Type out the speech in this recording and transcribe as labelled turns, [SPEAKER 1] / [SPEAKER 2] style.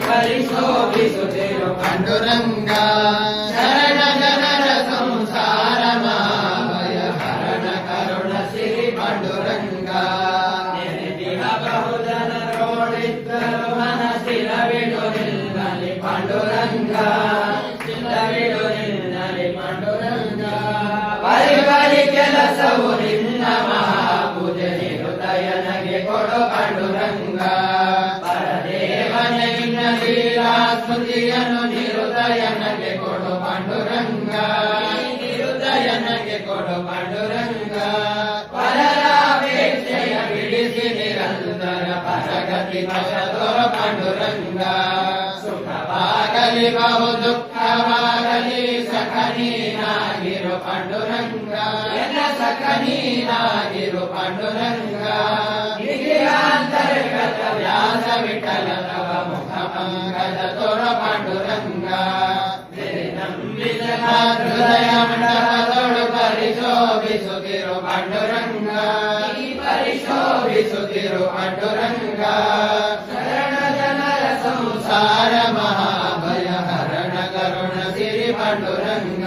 [SPEAKER 1] ಪರಿಶೋಭಿಸುತ್ತಿರು ಪಾಂಡುರಂಗ ಶರಣ ಜನರ ಸಂಸಾರ ಮಹಾಭಯ ಹರಣ ಕರುಣ ಸಿರಿ ಪಾಂಡುರಂಗ ನೆನೆದಿಹ ಬಹುಜನರೋಳಿದ್ದರು ಮನಸ್ಸಿರವಿಡು ನಿಲ್ಲಲಿ ಪಾಂಡುರಂಗ ಚಿಲ್ಲವಿಡು ನಿಲ್ಲಲಿ ಪಾಂಡುರಂಗ ಬರಿ ಬರಿ ಕೆಲಸವು ನಿನ್ನ ಮಹಾಪೂಜೆ ಹೃದಯನಗೆ ಕೊಡು ಪಾಂಡುರಂಗ ಪರದೇವನೇ ನಿನ್ನ ಲೀಲಾ ಸ್ಮೃತಿಯನ್ನು ಹೃದಯನಗೆ ಕೊಡು ಪಾಂಡುರಂಗ ಹೃದಯನಗೆ ಕೊಡು ಪಾಂಡುರಂಗ ಪರರಾಪೇಕ್ಷೆಯ ಬಿಡಿಸಿ ನಿರಂತರ ಪರಗತಿ ಪಶದೊರ ಪಾಂಡುರಂಗ ಸುಖವಾಗಲಿ ಬಹು ದುಃಖವಾಗಲಿ ಸಖನೀನಾಗಿರು ಪಾಂಡುರಂಗ ಎನ್ನ ಸಖನೀನಾಗಿರು ಪಾಂಡುರಂಗ ಅಂತರ್ಗತ ವ್ಯಾಸ ವಿಠಲ ತವ ಮುಖ ಮಂಗಲ ತೋರ ಪಾಂಡುರಂಗ ನಂಬಿದ ಹೃದಯ ಮಂಡಲದೊಳು ಪರಿಶೋಭಿಸುತ್ತಿರು ಪಾಂಡುರಂಗ ಪರಿಶೋಭಿಸುತ್ತಿರು ಪಾಂಡುರಂಗ ಶರಣ ಜನರ ಸಂಸಾರ ಮಹಾಭಯ ಹರಣ ಕರುಣ ಸಿರಿ ಪಾಂಡುರಂಗ